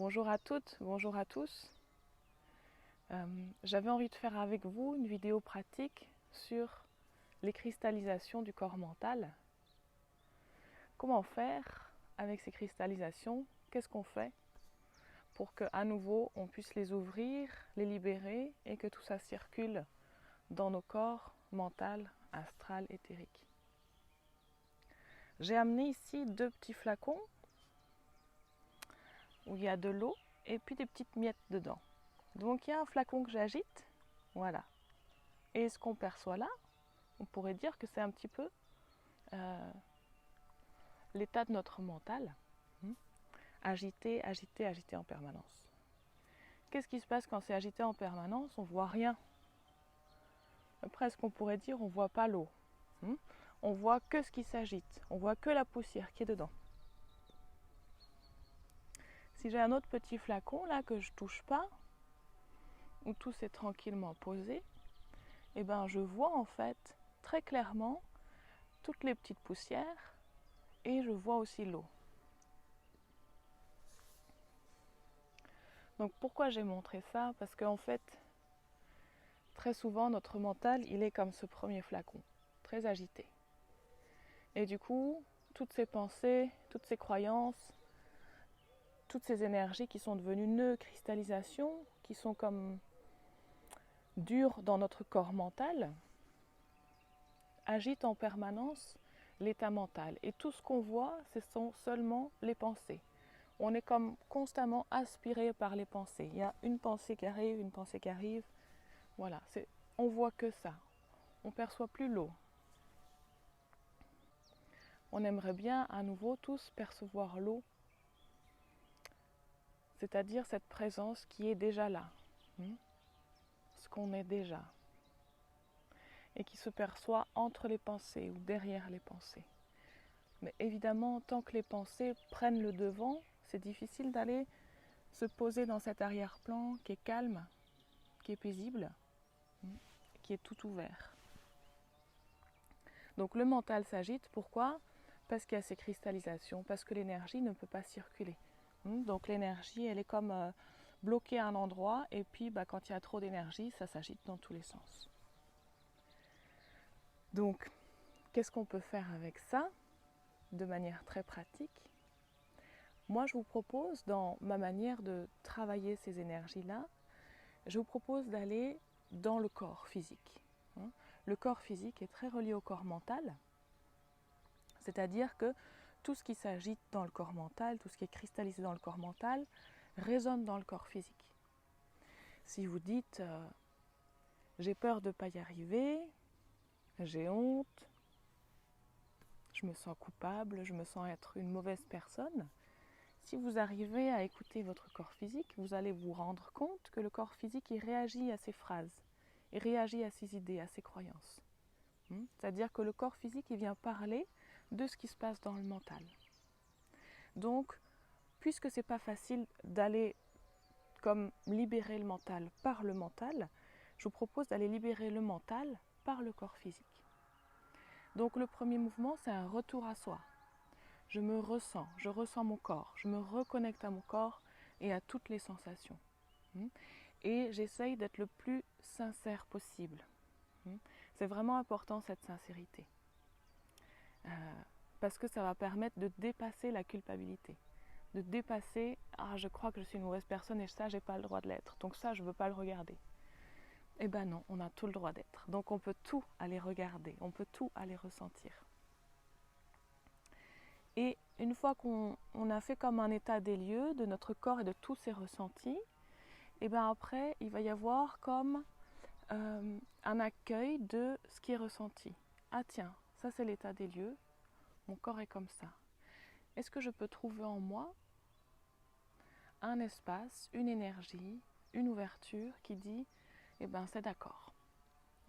Bonjour à toutes, bonjour à tous. J'avais envie de faire avec vous une vidéo pratique sur les cristallisations du corps mental. Comment faire avec ces cristallisations? Qu'est-ce qu'on fait pour qu'à nouveau on puisse les ouvrir, les libérer et que tout ça circule dans nos corps mental, astral, éthérique. J'ai amené ici deux petits flacons où il y a de l'eau et puis des petites miettes dedans. Donc il y a un flacon que j'agite, voilà. Et ce qu'on perçoit là, on pourrait dire que c'est un petit peu l'état de notre mental, agité, agité, agité en permanence. Qu'est-ce qui se passe quand c'est agité en permanence? On ne voit rien. Presque on pourrait dire on ne voit pas l'eau. On voit que ce qui s'agite, on voit que la poussière qui est dedans. Si j'ai un autre petit flacon là que je ne touche pas, où tout s'est tranquillement posé, et ben je vois en fait très clairement toutes les petites poussières et je vois aussi l'eau. Donc pourquoi j'ai montré ça? Parce qu'en fait, très souvent notre mental il est comme ce premier flacon, très agité. Et du coup, toutes ces pensées, toutes ces croyances, toutes ces énergies qui sont devenues nœuds, cristallisations, qui sont comme dures dans notre corps mental, agitent en permanence l'état mental. Et tout ce qu'on voit, ce sont seulement les pensées. On est comme constamment aspiré par les pensées. Il y a une pensée qui arrive, une pensée qui arrive. Voilà, on voit que ça. On ne perçoit plus l'eau. On aimerait bien à nouveau tous percevoir l'eau, c'est-à-dire cette présence qui est déjà là, ce qu'on est déjà, et qui se perçoit entre les pensées ou derrière les pensées. Mais évidemment, tant que les pensées prennent le devant, c'est difficile d'aller se poser dans cet arrière-plan qui est calme, qui est paisible, qui est tout ouvert. Donc le mental s'agite, pourquoi? Parce qu'il y a ces cristallisations, parce que l'énergie ne peut pas circuler. Donc l'énergie, elle est comme bloquée à un endroit, et puis quand il y a trop d'énergie, ça s'agite dans tous les sens. Donc, qu'est-ce qu'on peut faire avec ça, de manière très pratique? Moi, je vous propose, dans ma manière de travailler ces énergies-là, je vous propose d'aller dans le corps physique. Le corps physique est très relié au corps mental, c'est-à-dire que tout ce qui s'agite dans le corps mental, tout ce qui est cristallisé dans le corps mental, résonne dans le corps physique. Si vous dites j'ai peur de ne pas y arriver, j'ai honte, je me sens coupable, je me sens être une mauvaise personne, si vous arrivez à écouter votre corps physique, vous allez vous rendre compte que le corps physique il réagit à ces phrases, il réagit à ces idées, à ces croyances. C'est-à-dire que le corps physique il vient parler de ce qui se passe dans le mental. Donc, puisque c'est pas facile d'aller comme libérer le mental par le mental, je vous propose d'aller libérer le mental par le corps physique. Donc le premier mouvement, c'est un retour à soi. Je ressens mon corps, je me reconnecte à mon corps et à toutes les sensations. Et j'essaye d'être le plus sincère possible. C'est vraiment important cette sincérité. Parce que ça va permettre de dépasser la culpabilité. De dépasser « Ah, je crois que je suis une mauvaise personne et ça, j'ai pas le droit de l'être. Donc ça, je veux pas le regarder. » Eh ben non, on a tout le droit d'être. Donc on peut tout aller regarder, on peut tout aller ressentir. Et une fois qu'on a fait comme un état des lieux de notre corps et de tous ses ressentis, et bien après, il va y avoir comme un accueil de ce qui est ressenti. Ah tiens, ça c'est l'état des lieux, mon corps est comme ça. Est-ce que je peux trouver en moi un espace, une énergie, une ouverture qui dit, eh ben c'est d'accord.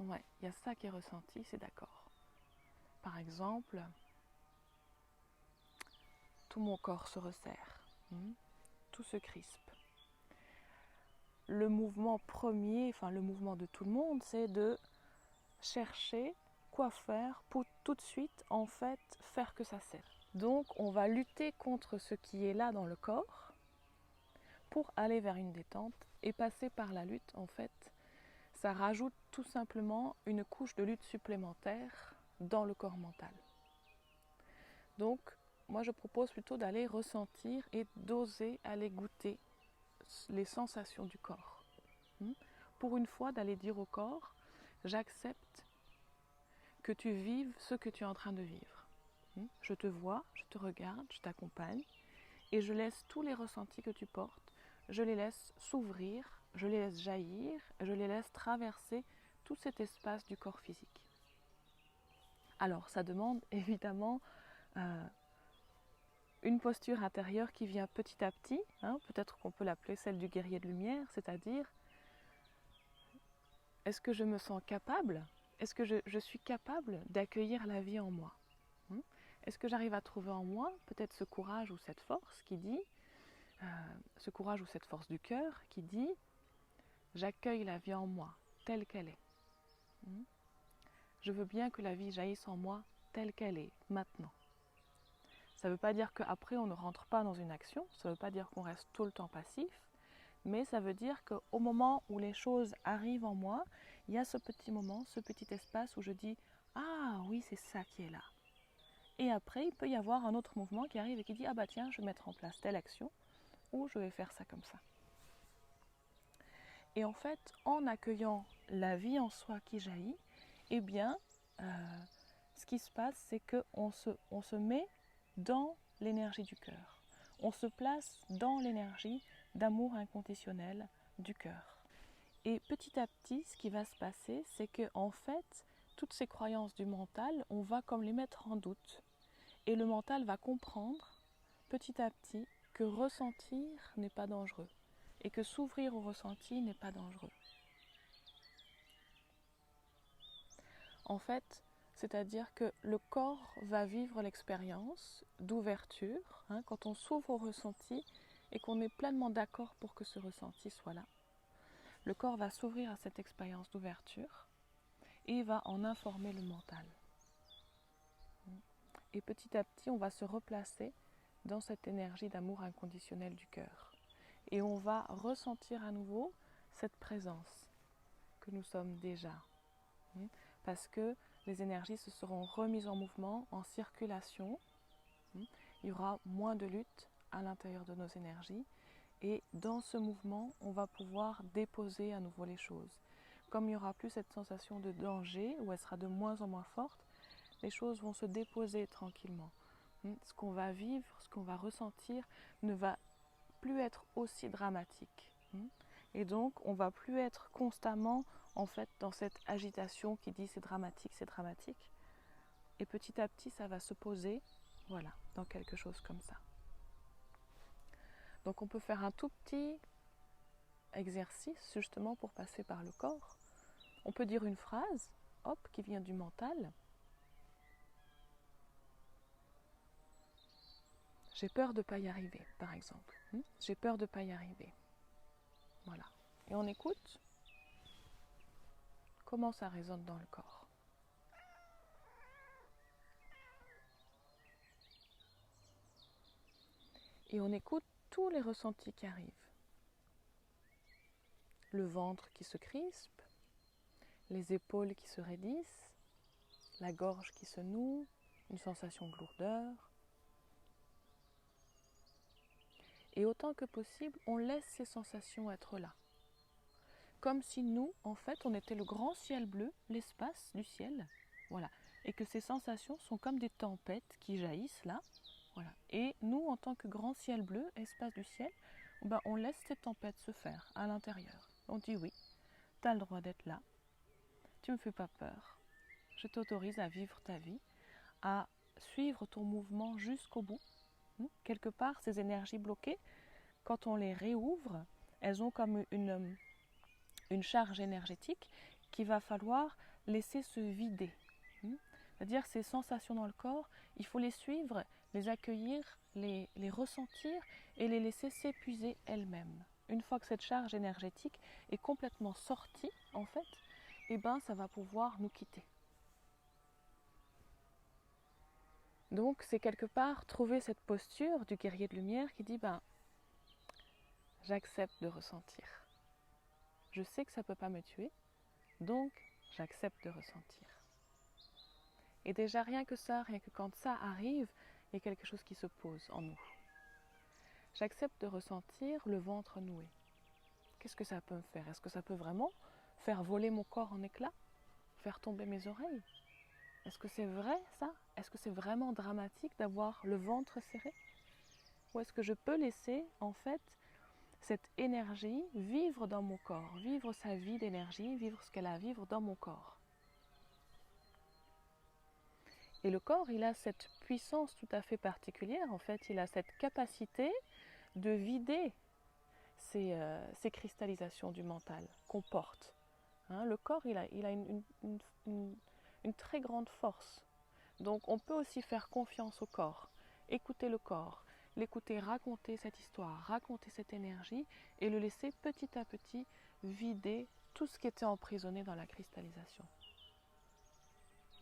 Ouais, il y a ça qui est ressenti, c'est d'accord. Par exemple, tout mon corps se resserre, tout se crispe. Le mouvement premier, enfin le mouvement de tout le monde, c'est de chercher quoi faire pour tout de suite en fait faire que ça cesse. Donc on va lutter contre ce qui est là dans le corps pour aller vers une détente. Et passer par la lutte, en fait, ça rajoute tout simplement une couche de lutte supplémentaire dans le corps mental. Donc, moi je propose plutôt d'aller ressentir et d'oser aller goûter les sensations du corps. Pour une fois, d'aller dire au corps, j'accepte que tu vives ce que tu es en train de vivre. Je te vois, je te regarde, je t'accompagne et je laisse tous les ressentis que tu portes, je les laisse s'ouvrir, je les laisse jaillir, je les laisse traverser tout cet espace du corps physique. Alors, ça demande évidemment une posture intérieure qui vient petit à petit, peut-être qu'on peut l'appeler celle du guerrier de lumière, c'est-à-dire, est-ce que je me sens capable? Est-ce que je suis capable d'accueillir la vie en moi? Est-ce que j'arrive à trouver en moi peut-être ce courage ou cette force qui dit, ce courage ou cette force du cœur qui dit, j'accueille la vie en moi telle qu'elle est. Je veux bien que la vie jaillisse en moi telle qu'elle est, maintenant. Ça ne veut pas dire qu'après on ne rentre pas dans une action, ça ne veut pas dire qu'on reste tout le temps passif, mais ça veut dire qu'au moment où les choses arrivent en moi, il y a ce petit moment, ce petit espace où je dis « Ah oui, c'est ça qui est là ». Et après, il peut y avoir un autre mouvement qui arrive et qui dit « Ah bah tiens, je vais mettre en place telle action » ou « Je vais faire ça comme ça ». Et en fait, en accueillant la vie en soi qui jaillit, eh bien, ce qui se passe, c'est qu'on se met dans l'énergie du cœur. On se place dans l'énergie d'amour inconditionnel du cœur. Et petit à petit, ce qui va se passer, c'est que en fait, toutes ces croyances du mental, on va comme les mettre en doute. Et le mental va comprendre petit à petit que ressentir n'est pas dangereux et que s'ouvrir au ressenti n'est pas dangereux. En fait, c'est-à-dire que le corps va vivre l'expérience d'ouverture, quand on s'ouvre au ressenti et qu'on est pleinement d'accord pour que ce ressenti soit là. Le corps va s'ouvrir à cette expérience d'ouverture et va en informer le mental. Et petit à petit, on va se replacer dans cette énergie d'amour inconditionnel du cœur. Et on va ressentir à nouveau cette présence que nous sommes déjà. Parce que les énergies se seront remises en mouvement, en circulation. Il y aura moins de lutte à l'intérieur de nos énergies. Et dans ce mouvement, on va pouvoir déposer à nouveau les choses. Comme il n'y aura plus cette sensation de danger, où elle sera de moins en moins forte, les choses vont se déposer tranquillement. Ce qu'on va vivre, ce qu'on va ressentir, ne va plus être aussi dramatique. Et donc, on ne va plus être constamment en fait dans cette agitation qui dit c'est dramatique, c'est dramatique. Et petit à petit, ça va se poser, voilà, dans quelque chose comme ça. Donc on peut faire un tout petit exercice justement pour passer par le corps. On peut dire une phrase, hop, qui vient du mental. J'ai peur de ne pas y arriver, par exemple. J'ai peur de ne pas y arriver. Voilà. Et on écoute comment ça résonne dans le corps. Et on écoute tous les ressentis qui arrivent. Le ventre qui se crispe, les épaules qui se raidissent, la gorge qui se noue, une sensation de lourdeur. Et autant que possible, on laisse ces sensations être là. Comme si nous, en fait, on était le grand ciel bleu, l'espace du ciel. Voilà. Et que ces sensations sont comme des tempêtes qui jaillissent là. Voilà. Et nous, en tant que grand ciel bleu, espace du ciel, on laisse ces tempêtes se faire à l'intérieur. On dit oui, tu as le droit d'être là. Tu ne me fais pas peur. Je t'autorise à vivre ta vie, à suivre ton mouvement jusqu'au bout. Quelque part, ces énergies bloquées, quand on les réouvre, elles ont comme une charge énergétique qu'il va falloir laisser se vider. C'est-à-dire ces sensations dans le corps, il faut les suivre, les accueillir, les ressentir et les laisser s'épuiser elles-mêmes. Une fois que cette charge énergétique est complètement sortie, en fait, ça va pouvoir nous quitter. Donc c'est quelque part trouver cette posture du guerrier de lumière qui dit j'accepte de ressentir. Je sais que ça ne peut pas me tuer, donc j'accepte de ressentir. Et déjà rien que ça, rien que quand ça arrive, il y a quelque chose qui se pose en nous. J'accepte de ressentir le ventre noué. Qu'est-ce que ça peut me faire? Est-ce que ça peut vraiment faire voler mon corps en éclats? Faire tomber mes oreilles? Est-ce que c'est vrai ça? Est-ce que c'est vraiment dramatique d'avoir le ventre serré? Ou est-ce que je peux laisser en fait cette énergie vivre dans mon corps, vivre sa vie d'énergie, vivre ce qu'elle a à vivre dans mon corps? Et le corps, il a cette puissance tout à fait particulière, en fait, il a cette capacité de vider ces cristallisations du mental qu'on porte. Hein, le corps, il a une très grande force. Donc on peut aussi faire confiance au corps, écouter le corps, l'écouter raconter cette histoire, raconter cette énergie et le laisser petit à petit vider tout ce qui était emprisonné dans la cristallisation.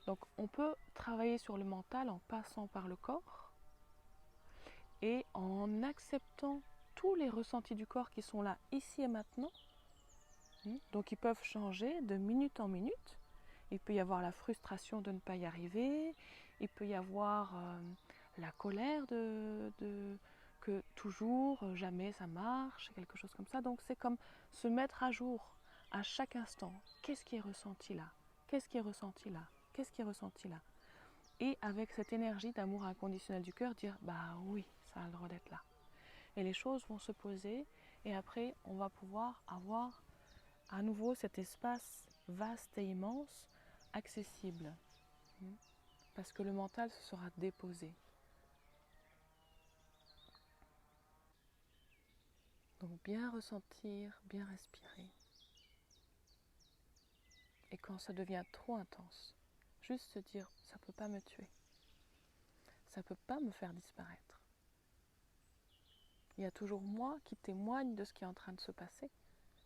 Donc on peut travailler sur le mental en passant par le corps et en acceptant tous les ressentis du corps qui sont là ici et maintenant. Donc ils peuvent changer de minute en minute. Il peut y avoir la frustration de ne pas y arriver, il peut y avoir la colère que toujours, jamais ça marche, quelque chose comme ça. Donc c'est comme se mettre à jour à chaque instant. Qu'est-ce qui est ressenti là? Qu'est-ce qui est ressenti là? Qu'est-ce qui est ressenti là? Et avec cette énergie d'amour inconditionnel du cœur, dire bah oui, ça a le droit d'être là. Et les choses vont se poser et après on va pouvoir avoir à nouveau cet espace vaste et immense, accessible. Parce que le mental se sera déposé. Donc bien ressentir, bien respirer. Et quand ça devient trop intense, juste se dire ça ne peut pas me tuer. Ça ne peut pas me faire disparaître. Il y a toujours moi qui témoigne de ce qui est en train de se passer.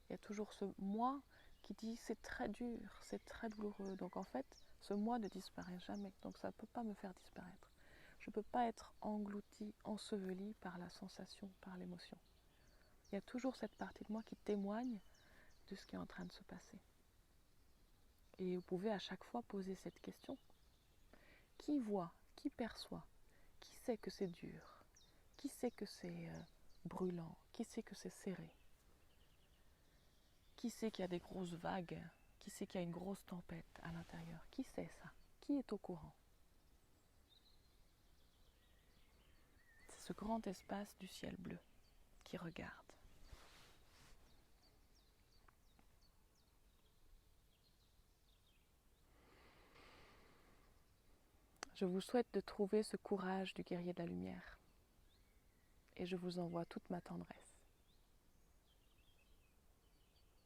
Il y a toujours ce moi qui dit c'est très dur, c'est très douloureux. Donc en fait, ce moi ne disparaît jamais. Donc ça ne peut pas me faire disparaître. Je ne peux pas être englouti, enseveli par la sensation, par l'émotion. Il y a toujours cette partie de moi qui témoigne de ce qui est en train de se passer. Et vous pouvez à chaque fois poser cette question. Qui voit, qui perçoit, qui sait que c'est dur, qui sait que c'est brûlant, qui sait que c'est serré, qui sait qu'il y a des grosses vagues, qui sait qu'il y a une grosse tempête à l'intérieur, qui sait ça, qui est au courant? C'est ce grand espace du ciel bleu qui regarde. Je vous souhaite de trouver ce courage du guerrier de la lumière et je vous envoie toute ma tendresse.